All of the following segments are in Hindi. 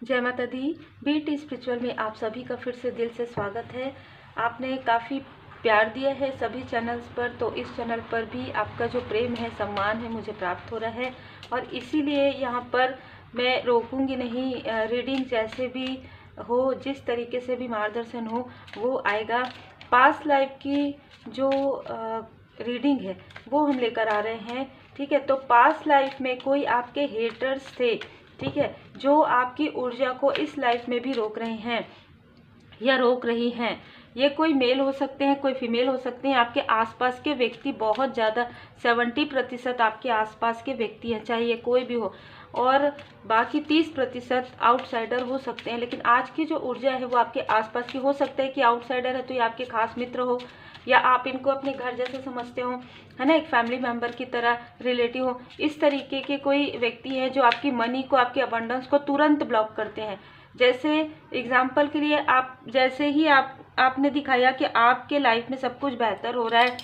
जय माता दी। बीट स्पिरिचुअल में आप सभी का फिर से दिल से स्वागत है। आपने काफ़ी प्यार दिया है सभी चैनल्स पर, तो इस चैनल पर भी आपका जो प्रेम है, सम्मान है, मुझे प्राप्त हो रहा है और इसीलिए यहाँ पर मैं रोकूंगी नहीं। रीडिंग जैसे भी हो, जिस तरीके से भी मार्गदर्शन हो वो आएगा। पास्ट लाइफ की जो रीडिंग है वो हम लेकर आ रहे हैं, ठीक है। तो पास्ट लाइफ में कोई आपके हेटर्स थे, ठीक है, जो आपकी ऊर्जा को इस लाइफ में भी रोक रहे हैं या रोक रही हैं। ये कोई मेल हो सकते हैं, कोई फीमेल हो सकते हैं। आपके आसपास के व्यक्ति बहुत ज़्यादा 70% आपके आसपास के व्यक्ति हैं, चाहे ये कोई भी हो, और बाकी 30% आउटसाइडर हो सकते हैं। लेकिन आज की जो ऊर्जा है वो आपके आसपास की हो सकता है कि आउटसाइडर है तो ये आपके खास मित्र हो या आप इनको अपने घर जैसे समझते हो, है ना, एक फैमिली मेंबर की तरह, रिलेटिव हो। इस तरीके के कोई व्यक्ति है जो आपकी मनी को, आपकी अबंडेंस को तुरंत ब्लॉक करते हैं। जैसे एग्जाम्पल के लिए, आप जैसे ही आपने दिखाया कि आपके लाइफ में सब कुछ बेहतर हो रहा है,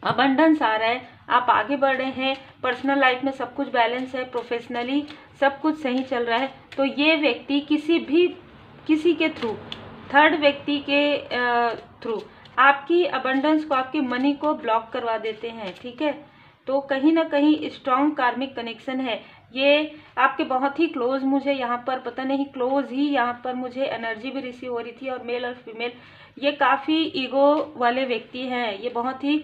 अबंडेंस आ रहा है, आप आगे बढ़ रहे हैं, पर्सनल लाइफ में सब कुछ बैलेंस है, प्रोफेशनली सब कुछ सही चल रहा है, तो ये व्यक्ति किसी के थ्रू, थर्ड व्यक्ति के थ्रू आपकी अबंडेंस को, आपकी मनी को ब्लॉक करवा देते हैं, ठीक है। तो कहीं ना कहीं स्ट्रॉन्ग कार्मिक कनेक्शन है ये। आपके बहुत ही क्लोज, मुझे यहाँ पर पता नहीं, क्लोज ही यहाँ पर मुझे एनर्जी भी रिसीव हो रही थी, और मेल और फीमेल, ये काफ़ी ईगो वाले व्यक्ति हैं। ये बहुत ही,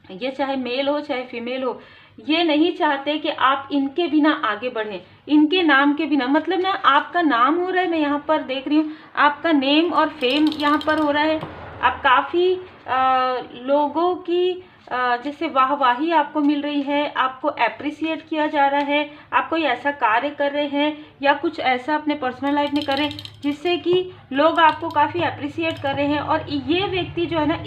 ये चाहे मेल हो चाहे फीमेल हो, ये नहीं चाहते कि आप इनके बिना आगे बढ़ें, इनके नाम के बिना। मतलब ना, आपका नाम हो रहा है, मैं यहाँ पर देख रही हूँ, आपका नेम और फेम यहाँ पर हो रहा है। आप काफ़ी लोगों की जैसे वाहवाही आपको मिल रही है, आपको अप्रिसिएट किया जा रहा है, आप कोई ऐसा कार्य कर रहे हैं या कुछ ऐसा अपने पर्सनल लाइफ में करें जिससे कि लोग आपको काफ़ी अप्रिसिएट कर रहे हैं। और ये व्यक्ति जो है ना,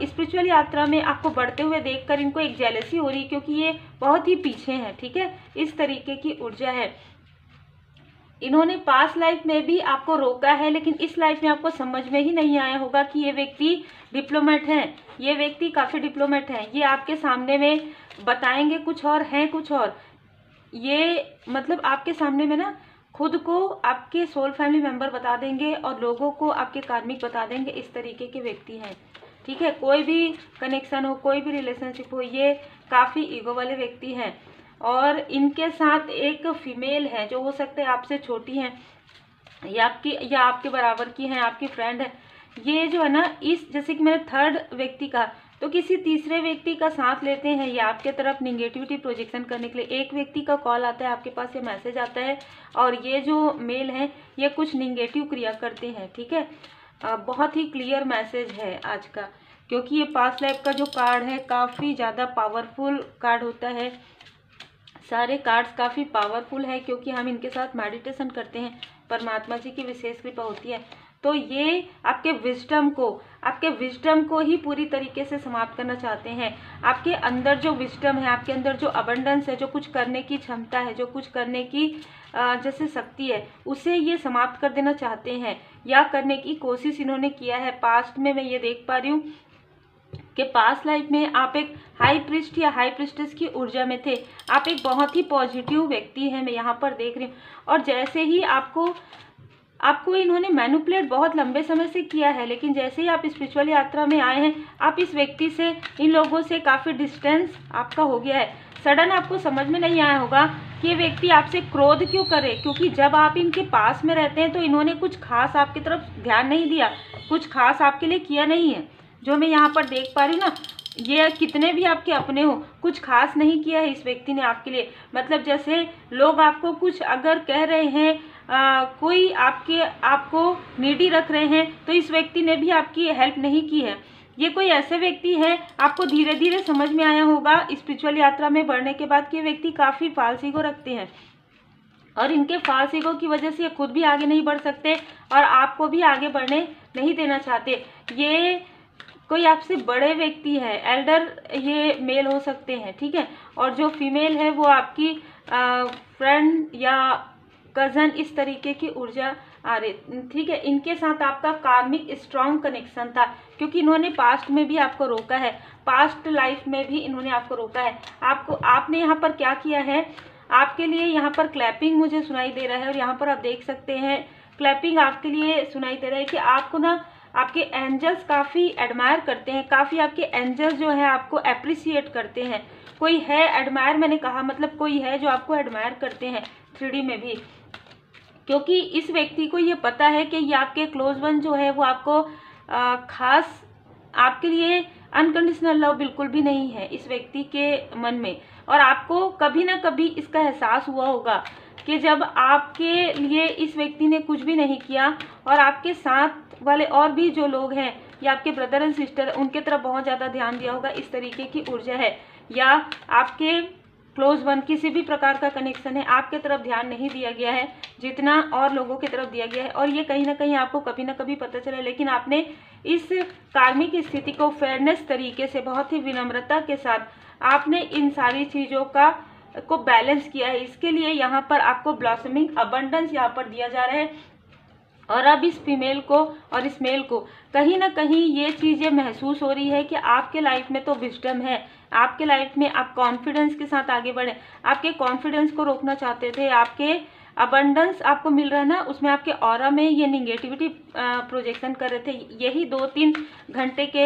स्पिरिचुअल यात्रा में आपको बढ़ते हुए देखकर इनको एक जेलसी हो रही है, क्योंकि ये बहुत ही पीछे हैं, ठीक है। इस तरीके की ऊर्जा है। इन्होंने पास्ट लाइफ में भी आपको रोका है, लेकिन इस लाइफ में आपको समझ में ही नहीं आया होगा कि ये व्यक्ति डिप्लोमेट हैं, ये व्यक्ति काफ़ी डिप्लोमेट हैं। ये आपके सामने में बताएंगे कुछ और, हैं कुछ और। ये मतलब आपके सामने में ना, खुद को आपके सोल फैमिली मेंबर बता देंगे और लोगों को आपके कार्मिक बता देंगे। इस तरीके के व्यक्ति हैं, ठीक है। कोई भी कनेक्शन हो, कोई भी रिलेशनशिप हो, ये काफ़ी ईगो वाले व्यक्ति हैं। और इनके साथ एक फीमेल है जो हो सकता है आपसे छोटी हैं या आपके बराबर की हैं, आपकी फ्रेंड है। ये जो है ना, इस जैसे कि मैंने थर्ड व्यक्ति का, तो किसी तीसरे व्यक्ति का साथ लेते हैं ये आपके तरफ निगेटिविटी प्रोजेक्शन करने के लिए। एक व्यक्ति का कॉल आता है आपके पास, ये मैसेज आता है, और ये जो मेल है ये कुछ निगेटिव क्रिया करते हैं, ठीक है। बहुत ही क्लियर मैसेज है आज का, क्योंकि ये पास्ट लाइफ का जो कार्ड है काफ़ी ज़्यादा पावरफुल कार्ड होता है। सारे कार्ड्स काफ़ी पावरफुल है, क्योंकि हम इनके साथ मेडिटेशन करते हैं, परमात्मा जी की विशेष कृपा होती है। तो ये आपके विजडम को ही पूरी तरीके से समाप्त करना चाहते हैं। आपके अंदर जो विजडम है, आपके अंदर जो अबंडेंस है, जो कुछ करने की क्षमता है, जो कुछ करने की जैसे शक्ति है, उसे ये समाप्त कर देना चाहते हैं, या करने की कोशिश इन्होंने किया है। पास्ट में मैं ये देख पा रही हूँ कि पास्ट लाइफ में आप एक हाई प्रिस्ट या हाई प्रिस्टेस की ऊर्जा में थे। आप एक बहुत ही पॉजिटिव व्यक्ति हैं, मैं यहाँ पर देख रही हूँ। और जैसे ही आपको इन्होंने मैनिपुलेट बहुत लंबे समय से किया है, लेकिन जैसे ही आप स्पिरिचुअल यात्रा में आए हैं, आप इस व्यक्ति से, इन लोगों से काफ़ी डिस्टेंस आपका हो गया है। सडन आपको समझ में नहीं आया होगा कि ये व्यक्ति आपसे क्रोध क्यों करे, क्योंकि जब आप इनके पास में रहते हैं तो इन्होंने कुछ खास आपकी तरफ ध्यान नहीं दिया, कुछ खास आपके लिए किया नहीं है। जो मैं यहाँ पर देख पा रही हूँ ना, ये कितने भी आपके अपने हो, कुछ खास नहीं किया है इस व्यक्ति ने आपके लिए। मतलब जैसे लोग आपको कुछ अगर कह रहे हैं, कोई आपको नीडी रख रहे हैं, तो इस व्यक्ति ने भी आपकी हेल्प नहीं की है। ये कोई ऐसे व्यक्ति है, आपको धीरे धीरे समझ में आया होगा स्पिरिचुअल यात्रा में बढ़ने के बाद कि ये व्यक्ति काफ़ी फाल्स ईगो रखते हैं, और इनके फाल्स ईगो की वजह से ये खुद भी आगे नहीं बढ़ सकते और आपको भी आगे बढ़ने नहीं देना चाहते। ये कोई आपसे बड़े व्यक्ति है, एल्डर ये मेल हो सकते हैं, ठीक है। और जो फीमेल है वो आपकी फ्रेंड या कज़न, इस तरीके की ऊर्जा आ रही, ठीक है। इनके साथ आपका कार्मिक स्ट्रॉन्ग कनेक्शन था, क्योंकि इन्होंने पास्ट में भी आपको रोका है, पास्ट लाइफ में भी इन्होंने आपको रोका है। आपने यहाँ पर क्या किया है, आपके लिए यहाँ पर क्लैपिंग मुझे सुनाई दे रहा है, और यहाँ पर आप देख सकते हैं क्लैपिंग आपके लिए सुनाई दे रहा है कि आपको ना आपके एंजल्स काफ़ी एडमायर करते हैं, काफ़ी आपके एंजल्स जो है आपको अप्रिसिएट करते हैं। कोई है एडमायर, मैंने कहा मतलब कोई है जो आपको एडमायर करते हैं 3D में भी, क्योंकि इस व्यक्ति को ये पता है कि ये आपके क्लोज वन जो है वो आपको खास आपके लिए अनकंडीशनल लव बिल्कुल भी नहीं है इस व्यक्ति के मन में। और आपको कभी ना कभी इसका एहसास हुआ होगा कि जब आपके लिए इस व्यक्ति ने कुछ भी नहीं किया और आपके साथ वाले और भी जो लोग हैं या आपके ब्रदर एंड सिस्टर उनके तरफ बहुत ज़्यादा ध्यान दिया होगा, इस तरीके की ऊर्जा है। या आपके क्लोज वन किसी भी प्रकार का कनेक्शन है, आपके तरफ ध्यान नहीं दिया गया है जितना और लोगों की तरफ दिया गया है, और ये कहीं ना कहीं आपको कभी ना कभी पता चला, लेकिन आपने इस कार्मिक स्थिति को फेयरनेस तरीके से बहुत ही विनम्रता के साथ आपने इन सारी चीज़ों को बैलेंस किया है। इसके लिए यहाँ पर आपको ब्लॉसमिंग अबंडेंस यहाँ पर दिया जा रहा है। और अब इस फीमेल को और इस मेल को कहीं ना कहीं ये चीज़ें महसूस हो रही है कि आपके लाइफ में तो विजडम है, आपके लाइफ में आप कॉन्फिडेंस के साथ आगे बढ़े। आपके कॉन्फिडेंस को रोकना चाहते थे, आपके अबंडेंस आपको मिल रहा है ना, उसमें आपके ऑरा में ये निगेटिविटी प्रोजेक्शन कर रहे थे। यही 2-3 घंटे के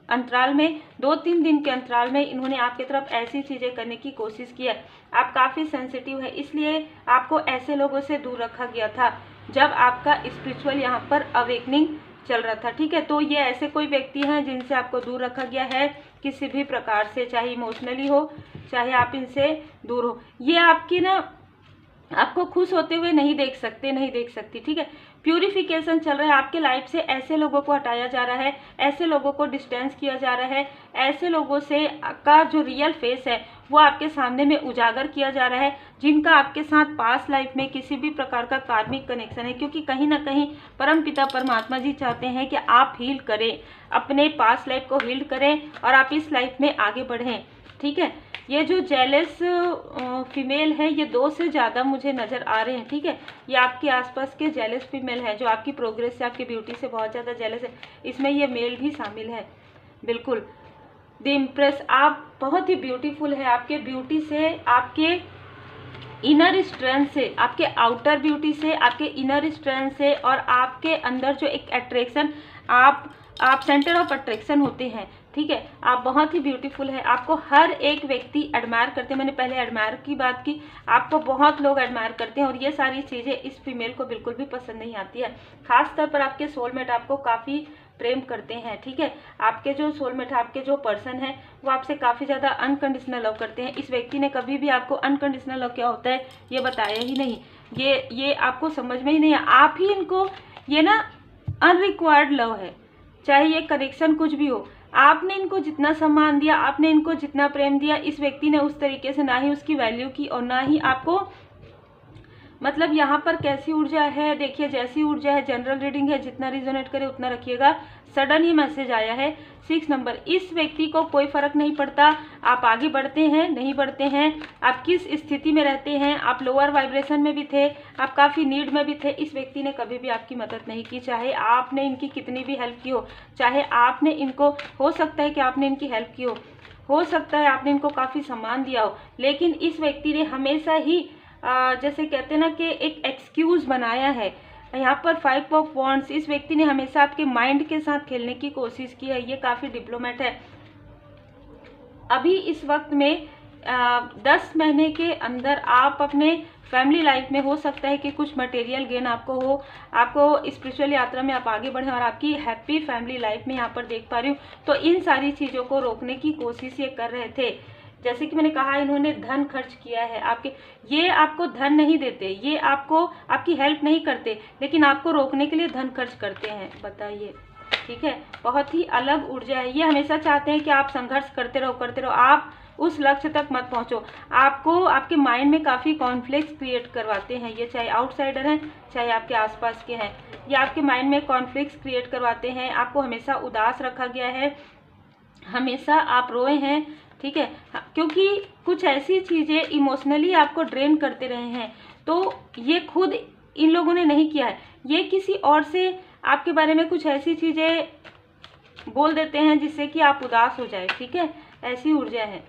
अंतराल में, 2-3 दिन के अंतराल में इन्होंने आपकी तरफ ऐसी चीज़ें करने की कोशिश की है। आप काफ़ी सेंसिटिव है, इसलिए आपको ऐसे लोगों से दूर रखा गया था जब आपका स्पिरिचुअल यहाँ पर अवेकनिंग चल रहा था, ठीक है। तो ये ऐसे कोई व्यक्ति हैं जिनसे आपको दूर रखा गया है किसी भी प्रकार से, चाहे इमोशनली हो चाहे आप इनसे दूर हो। ये आपकी ना आपको खुश होते हुए नहीं देख सकती, ठीक है। प्यूरिफिकेशन चल रहा है आपके लाइफ से, ऐसे लोगों को हटाया जा रहा है, ऐसे लोगों को डिस्टेंस किया जा रहा है, ऐसे लोगों से का जो रियल फेस है वो आपके सामने में उजागर किया जा रहा है, जिनका आपके साथ पास्ट लाइफ में किसी भी प्रकार का कार्मिक कनेक्शन है। क्योंकि कहीं ना कहीं परमपिता परमात्मा जी चाहते हैं कि आप हील करें, अपने पास्ट लाइफ को हील करें और आप इस लाइफ में आगे बढ़ें, ठीक है। ये जो जेलस फीमेल है ये 2 से ज़्यादा मुझे नज़र आ रहे हैं, ठीक है। ये आपके आसपास के जेलस फीमेल है जो आपकी प्रोग्रेस से, आपकी ब्यूटी से बहुत ज़्यादा जेलस है। इसमें ये मेल भी शामिल है, बिल्कुल। द इम्प्रेस, आप बहुत ही ब्यूटीफुल है, आपके ब्यूटी से, आपके इनर स्ट्रेंथ से, आपके आउटर ब्यूटी से, आपके इनर स्ट्रेंथ से, और आपके अंदर जो एक अट्रैक्शन, आप सेंटर ऑफ अट्रैक्शन होते हैं, ठीक है। आप बहुत ही ब्यूटीफुल है, आपको हर एक व्यक्ति एडमायर करते हैं। मैंने पहले एडमायर की बात की, आपको बहुत लोग एडमायर करते हैं और ये सारी चीज़ें इस फीमेल को बिल्कुल भी पसंद नहीं आती है। खास तौर पर आपके सोलमेट आपको काफ़ी प्रेम करते हैं, ठीक है। आपके जो सोलमेट, आपके जो पर्सन है वो आपसे काफ़ी ज़्यादा अनकंडीशनल लव करते हैं। इस व्यक्ति ने कभी भी आपको अनकंडीशनल लव क्या होता है ये बताया ही नहीं, ये आपको समझ में ही नहीं है। आप ही इनको, ये ना अनरिक्वायर्ड लव है, चाहे ये कनेक्शन कुछ भी हो। आपने इनको जितना सम्मान दिया, आपने इनको जितना प्रेम दिया, इस व्यक्ति ने उस तरीके से ना ही उसकी वैल्यू की और ना ही आपको, मतलब यहाँ पर कैसी ऊर्जा है देखिए, जैसी ऊर्जा है, जनरल रीडिंग है, जितना रिजोनेट करे उतना रखिएगा। सडन ही मैसेज आया है 6 नंबर। इस व्यक्ति को कोई फर्क नहीं पड़ता आप आगे बढ़ते हैं नहीं बढ़ते हैं, आप किस स्थिति में रहते हैं, आप लोअर वाइब्रेशन में भी थे, आप काफ़ी नीड में भी थे, इस व्यक्ति ने कभी भी आपकी मदद नहीं की। चाहे आपने इनकी कितनी भी हेल्प की हो, चाहे आपने इनको, हो सकता है कि आपने इनकी हेल्प की हो सकता है आपने इनको काफ़ी सम्मान दिया हो, लेकिन इस व्यक्ति ने हमेशा ही जैसे कहते हैं ना कि एक एक्सक्यूज बनाया है। यहाँ पर 5 ऑफ वॉन्ड्स, इस व्यक्ति ने हमेशा आपके माइंड के साथ खेलने की कोशिश की है। ये काफ़ी डिप्लोमेट है। अभी इस वक्त में 10 महीने के अंदर आप अपने फैमिली लाइफ में, हो सकता है कि कुछ मटेरियल गेन आपको हो, आपको स्पिरिचुअल यात्रा में आप आगे बढ़ें और आपकी हैप्पी फैमिली लाइफ में यहाँ पर देख पा रही हूँ। तो इन सारी चीज़ों को रोकने की कोशिश ये कर रहे थे। जैसे कि मैंने कहा, इन्होंने धन खर्च किया है आपके, ये आपको धन नहीं देते, ये आपको आपकी हेल्प नहीं करते, लेकिन आपको रोकने के लिए धन खर्च करते हैं, बताइए, ठीक है। बहुत ही अलग ऊर्जा है। ये हमेशा चाहते हैं कि आप संघर्ष करते रहो, आप उस लक्ष्य तक मत पहुंचो। आपको आपके माइंड में काफ़ी कॉन्फ्लिक्ट क्रिएट करवाते हैं, ये चाहे आउटसाइडर हैं चाहे आपके आसपास के हैं, ये आपके माइंड में कॉन्फ्लिक्ट क्रिएट करवाते हैं। आपको हमेशा उदास रखा गया है, हमेशा आप रोए हैं, ठीक है, क्योंकि कुछ ऐसी चीज़ें इमोशनली आपको ड्रेन करते रहे हैं। तो ये खुद इन लोगों ने नहीं किया है, ये किसी और से आपके बारे में कुछ ऐसी चीज़ें बोल देते हैं जिससे कि आप उदास हो जाए, ठीक है, ऐसी ऊर्जा है।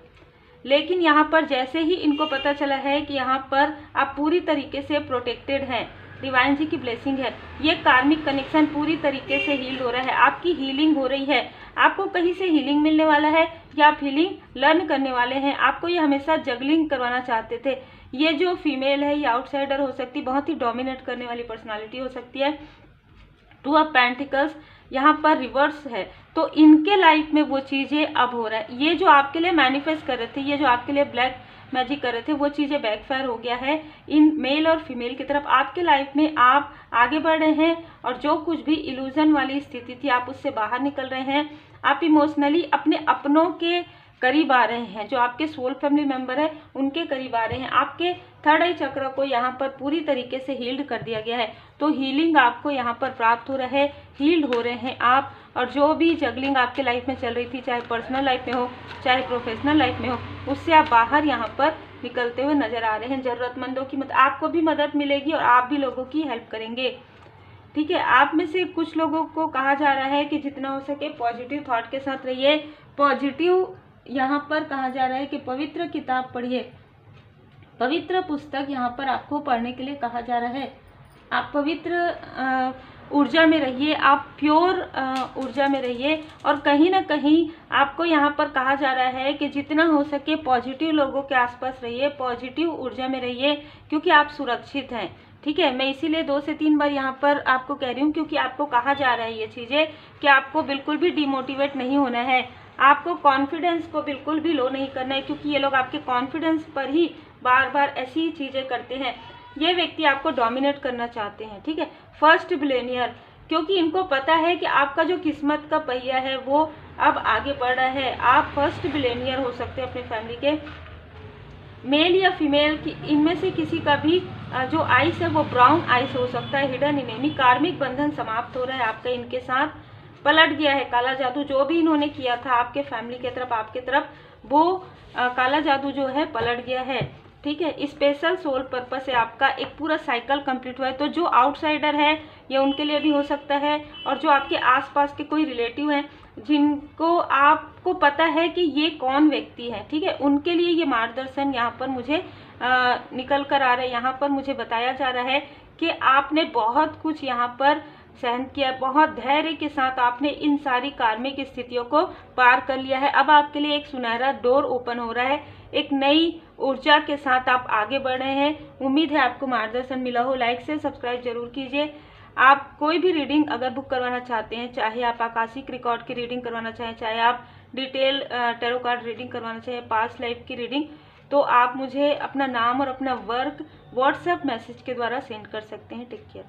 लेकिन यहाँ पर जैसे ही इनको पता चला है कि यहाँ पर आप पूरी तरीके से प्रोटेक्टेड हैं, डिवाइन जी की ब्लेसिंग है, ये कार्मिक कनेक्शन पूरी तरीके से हील हो रहा है, आपकी हीलिंग हो रही है, आपको कहीं से हीलिंग मिलने वाला है या आप हीलिंग लर्न करने वाले हैं। आपको ये हमेशा जगलिंग करवाना चाहते थे। ये जो फीमेल है ये आउटसाइडर हो सकती है, बहुत ही डोमिनेट करने वाली पर्सनालिटी हो सकती है। टू ऑफ पेंटिकल्स यहाँ पर रिवर्स है, तो इनके लाइफ में वो चीज़ें अब हो रहा है। ये जो आपके लिए मैनिफेस्ट कर रहे थे, ये जो आपके लिए ब्लैक मैजिक कर रहे थे, वो चीज़ें बैकफायर हो गया है इन मेल और फीमेल की तरफ। आपके लाइफ में आप आगे बढ़ रहे हैं और जो कुछ भी इल्यूजन वाली स्थिति थी आप उससे बाहर निकल रहे हैं। आप इमोशनली अपने अपनों के करीब आ रहे हैं, जो आपके सोल फैमिली मेंबर है उनके करीब आ रहे हैं। आपके थर्ड आई चक्र को यहाँ पर पूरी तरीके से हील्ड कर दिया गया है, तो हीलिंग आपको यहाँ पर प्राप्त हो रहा है, हील्ड हो रहे हैं आप। और जो भी जगलिंग आपके लाइफ में चल रही थी, चाहे पर्सनल लाइफ में हो चाहे प्रोफेशनल लाइफ में हो, उससे आप बाहर यहाँ पर निकलते हुए नजर आ रहे हैं। जरूरतमंदों की मदद, आपको भी मदद मिलेगी और आप भी लोगों की हेल्प करेंगे। ठीक है, आप में से कुछ लोगों को कहा जा रहा है कि जितना हो सके पॉजिटिव थॉट के साथ रहिए। पॉजिटिव यहाँ पर कहा जा रहा है कि पवित्र किताब पढ़िए, पवित्र पुस्तक यहाँ पर आपको पढ़ने के लिए कहा जा रहा है। आप पवित्र ऊर्जा में रहिए, आप प्योर ऊर्जा में रहिए। और कहीं ना कहीं आपको यहाँ पर कहा जा रहा है कि जितना हो सके पॉजिटिव लोगों के आसपास रहिए, पॉजिटिव ऊर्जा में रहिए, क्योंकि आप सुरक्षित हैं। ठीक है, मैं इसीलिए 2 से 3 बार यहाँ पर आपको कह रही हूँ, क्योंकि आपको कहा जा रहा है ये चीज़ें कि आपको बिल्कुल भी डिमोटिवेट नहीं होना है, आपको कॉन्फिडेंस को बिल्कुल भी लो नहीं करना है, क्योंकि ये लोग आपके कॉन्फिडेंस पर ही बार बार ऐसी चीज़ें करते हैं। ये व्यक्ति आपको डोमिनेट करना चाहते हैं। ठीक है, फर्स्ट बिलियनियर, क्योंकि इनको पता है कि आपका जो किस्मत का पहिया है वो अब आगे बढ़ रहा है। आप फर्स्ट बिलियनियर हो सकते हैं अपनी फैमिली के, मेल या फीमेल की इनमें से किसी का भी जो आइस है वो ब्राउन आइस हो सकता है। हिडन इनेमी, कार्मिक बंधन समाप्त हो रहा है आपका, इनके साथ पलट गया है काला जादू। जो भी इन्होंने किया था आपके फैमिली की तरफ, आपके तरफ, वो काला जादू जो है पलट गया है। ठीक है, स्पेशल सोल पर्पस से आपका एक पूरा साइकिल कंप्लीट हुआ है। तो जो आउटसाइडर है ये उनके लिए भी हो सकता है, और जो आपके आसपास के कोई रिलेटिव हैं जिनको आपको पता है कि ये कौन व्यक्ति है, ठीक है, उनके लिए ये मार्गदर्शन यहाँ पर मुझे निकल कर आ रहा है। यहाँ पर मुझे बताया जा रहा है कि आपने बहुत कुछ यहाँ पर सहन किया, बहुत धैर्य के साथ आपने इन सारी कार्मिक स्थितियों को पार कर लिया है। अब आपके लिए एक सुनहरा डोर ओपन हो रहा है, एक नई ऊर्जा के साथ आप आगे बढ़ रहे हैं। उम्मीद है आपको मार्गदर्शन मिला हो। लाइक से सब्सक्राइब जरूर कीजिए। आप कोई भी रीडिंग अगर बुक करवाना चाहते हैं, चाहे आप आकाशिक रिकॉर्ड की रीडिंग करवाना चाहें, चाहे आप डिटेल टैरो कार्ड रीडिंग करवाना चाहें, पास्ट लाइफ की रीडिंग, तो आप मुझे अपना नाम और अपना वर्क व्हाट्सएप मैसेज के द्वारा सेंड कर सकते हैं। Take care.